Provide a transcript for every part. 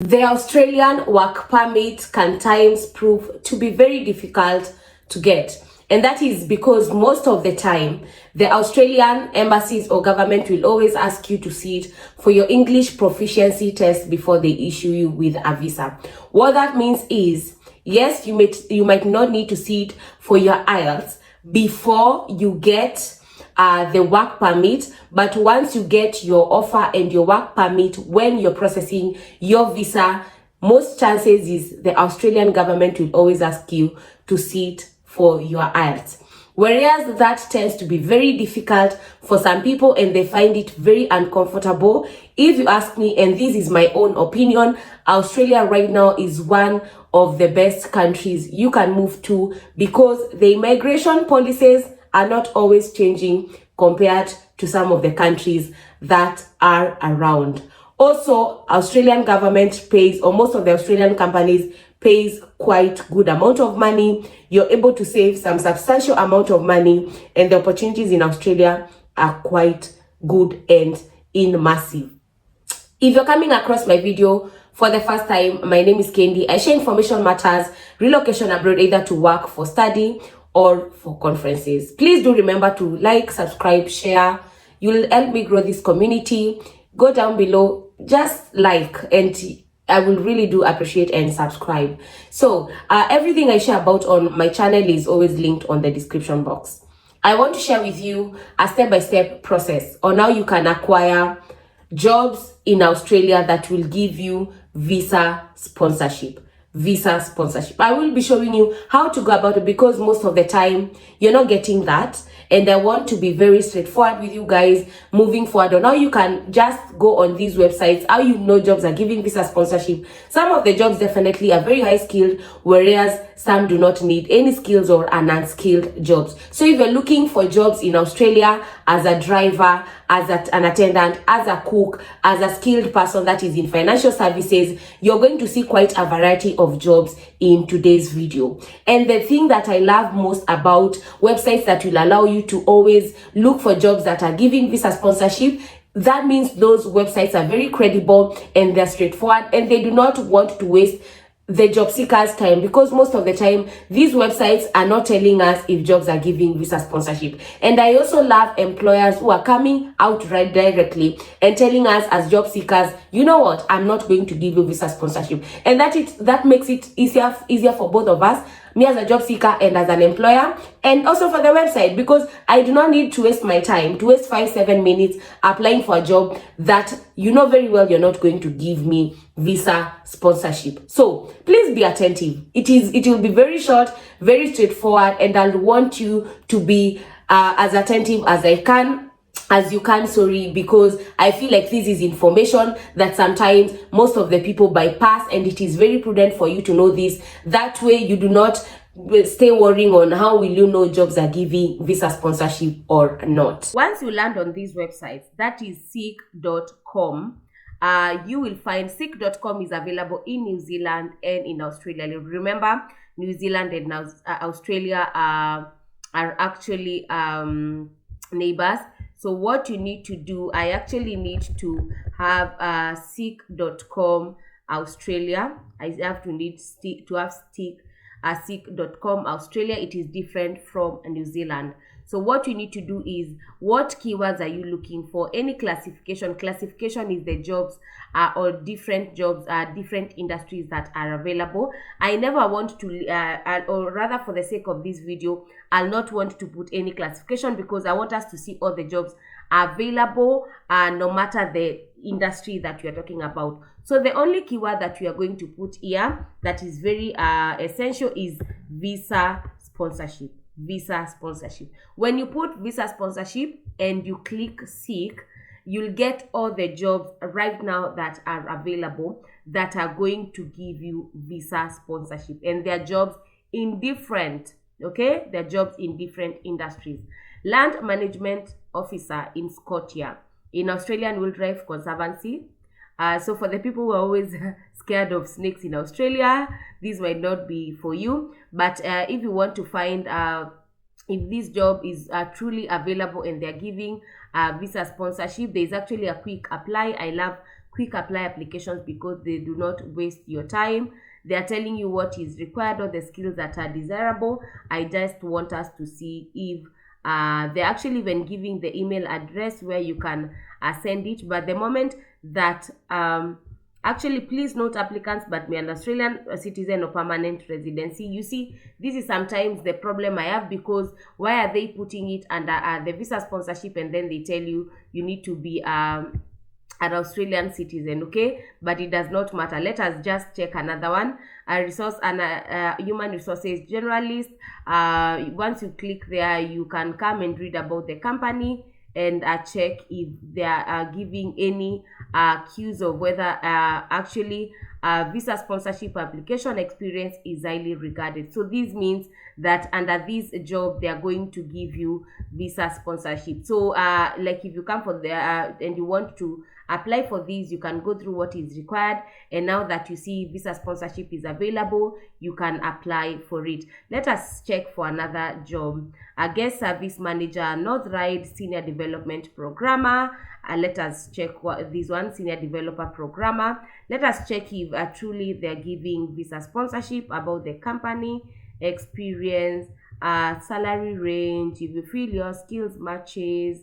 The Australian work permit can times prove to be very difficult to get. And that is because most of the time, the Australian embassies or government will always ask you to sit for your English proficiency test before they issue you with a visa. What that means is, yes, you might not need to sit for your IELTS before you get the work permit, but once you get your offer and your work permit, when you're processing your visa, most chances is the Australian government will always ask you to sit for your IELTS. Whereas that tends to be very difficult for some people and they find it very uncomfortable. If you ask me, and this is my own opinion, Australia right now is one of the best countries you can move to because the immigration policies are not always changing compared to some of the countries that are around. Also, Australian government pays, or most of the Australian companies pays quite good amount of money. You're able to save some substantial amount of money, and the opportunities in Australia are quite good and massive. If you're coming across my video for the first time, my name is Kendi. I share information matters, relocation abroad, either to work, for study, or for conferences. Please do remember to like, subscribe, share. You'll help me grow this community. Go down below, just like, and I will really do appreciate and subscribe. So everything I share about on my channel is always linked on the description box. I want to share with you a step-by-step process on how you can acquire jobs in Australia that will give you visa sponsorship. I will be showing you how to go about it because most of the time you're not getting that, and I want to be very straightforward with you guys moving forward on how you can just go on these websites, how you know jobs are giving visa sponsorship. Some of the jobs definitely are very high skilled, whereas some do not need any skills or are unskilled jobs. So if you're looking for jobs in Australia as a driver, as an attendant, as a cook, as a skilled person that is in financial services, you're going to see quite a variety of jobs in today's video. And the thing that I love most about websites that will allow you to always look for jobs that are giving visa sponsorship, that means those websites are very credible and they're straightforward and they do not want to waste the job seekers' time, because most of the time these websites are not telling us if jobs are giving visa sponsorship. And I also love employers who are coming out right directly and telling us as job seekers, you know what, I'm not going to give you visa sponsorship. And that makes it easier for both of us, me as a job seeker and as an employer, and also for the website, because I do not need to waste my time, to waste 5-7 minutes applying for a job that you know very well you're not going to give me visa sponsorship. So please be attentive. It will be very short, very straightforward, and I'll want you to be as attentive as you can, because I feel like this is information that sometimes most of the people bypass, and it is very prudent for you to know this. That way you do not stay worrying on how will you know jobs are giving visa sponsorship or not. Once you land on these websites, that is seek.com, you will find seek.com is available in New Zealand and in Australia. Remember, New Zealand and Australia are actually neighbors. So what you need to do, I actually need to have seek.com Australia. I have to have seek.com Australia. It is different from New Zealand. So what you need to do is, what keywords are you looking for? Any classification. Classification is the jobs or different jobs, different industries that are available. I never want to, or rather for the sake of this video, I'll not want to put any classification because I want us to see all the jobs available, no matter the industry that we are talking about. So the only keyword that we are going to put here that is very essential is visa sponsorship. Visa sponsorship. When you put visa sponsorship and you click seek, you'll get all the jobs right now that are available that are going to give you visa sponsorship, and their jobs in different, they're jobs in different industries. Land management officer in Scotia, in Australian Wildlife Conservancy. So for the people who are always scared of snakes in Australia, this might not be for you. But if you want to find if this job is truly available and they're giving visa sponsorship, there's actually a quick apply. I love quick apply applications because they do not waste your time. They are telling you what is required or the skills that are desirable. I just want us to see if they're actually even giving the email address where you can send it. But the moment that actually, please note applicants but be an Australian citizen or permanent residency. You see, this is sometimes the problem I have, because why are they putting it under the visa sponsorship and then they tell you you need to be an Australian citizen, okay? But it does not matter. Let us just check another one. A resource and human resources generalist. Once you click there, you can come and read about the company and check if they are giving any cues of whether actually visa sponsorship application experience is highly regarded. So this means that under this job they are going to give you visa sponsorship. So like if you come for the and you want to apply for these, you can go through what is required, and now that you see visa sponsorship is available, you can apply for it. Let us check for another job. A guest service manager, North Ride senior development programmer. Let us check what this one, senior developer programmer. Let us check if truly they're giving visa sponsorship, about the company, experience, salary range, if you feel your skills matches.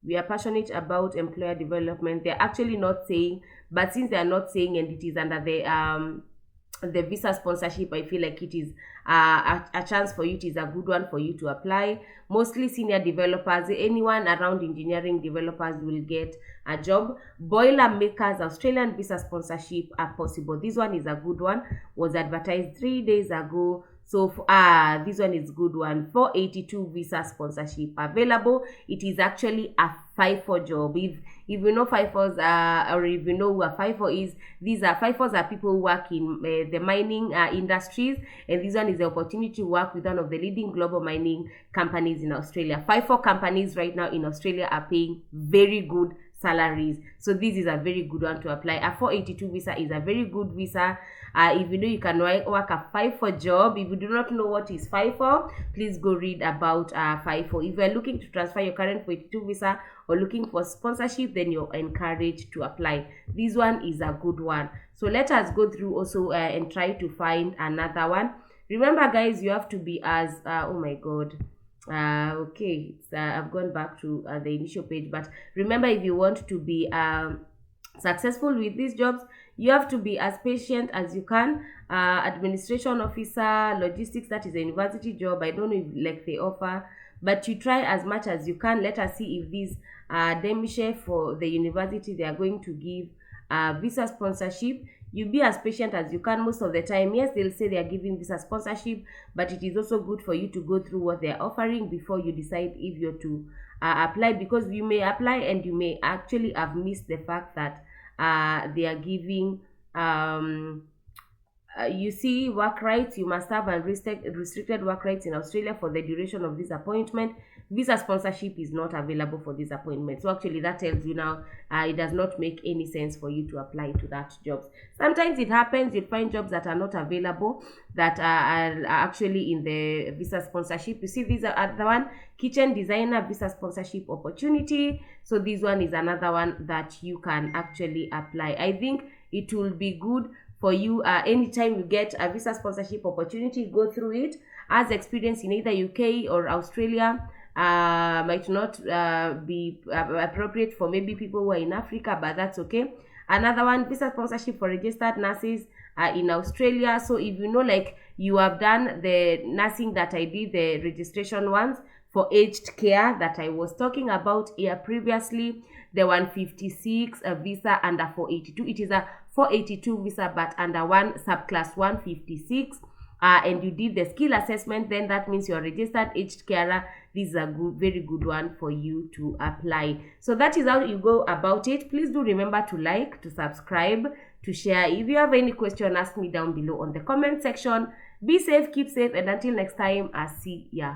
We are passionate about employer development. They're actually not saying, but since they are not saying and it is under the visa sponsorship, I feel like it is a chance for you. It is a good one for you to apply. Mostly senior developers, anyone around engineering developers will get a job. Boiler makers, Australian visa sponsorship are possible. This one is a good one, was advertised 3 days ago. So this one is good one. 482 visa sponsorship available. It is actually a FIFO job. If you know FIFOs, or if you know what FIFO is, these are FIFOs are people who work in the mining industries, and this one is the opportunity to work with one of the leading global mining companies in Australia. FIFO companies right now in Australia are paying very good salaries, so this is a very good one to apply. A 482 visa is a very good visa. If you know you can work a FIFO job, if you do not know what is FIFO, please go read about FIFO. If you are looking to transfer your current 482 visa or looking for sponsorship, then you're encouraged to apply. This one is a good one. So let us go through also and try to find another one. Remember guys, you have to be as oh my god, okay, I've gone back to the initial page, but remember, if you want to be successful with these jobs, you have to be as patient as you can. Administration officer, logistics, that is a university job. I don't know if like they offer, but you try as much as you can. Let us see if these demi-chef for the university, they are going to give visa sponsorship. You be as patient as you can. Most of the time, yes, they'll say they are giving visa sponsorship, but it is also good for you to go through what they are offering before you decide if you're to apply, because you may apply and you may actually have missed the fact that they are giving you see, work rights. You must have restricted work rights in Australia for the duration of this appointment. Visa sponsorship is not available for this appointment. So actually that tells you now it does not make any sense for you to apply to that jobs. Sometimes it happens, you find jobs that are not available that are actually in the visa sponsorship. You see, these are the one, kitchen designer visa sponsorship opportunity. So this one is another one that you can actually apply. I think it will be good for you anytime you get a visa sponsorship opportunity, go through it. As experience in either UK or Australia might not be appropriate for maybe people who are in Africa, but that's okay. Another one, visa sponsorship for registered nurses in Australia. So if you know, like you have done the nursing that I did, the registration ones for aged care that I was talking about here previously, the 156 visa under 482. It is a 482 visa but under one subclass 156, and you did the skill assessment, then that means you're registered aged carer. This is a good, very good one for you to apply. So that is how you go about it. Please do remember to like, to subscribe, to share. If you have any question, ask me down below on the comment section. Be safe, keep safe, and until next time, I'll see ya.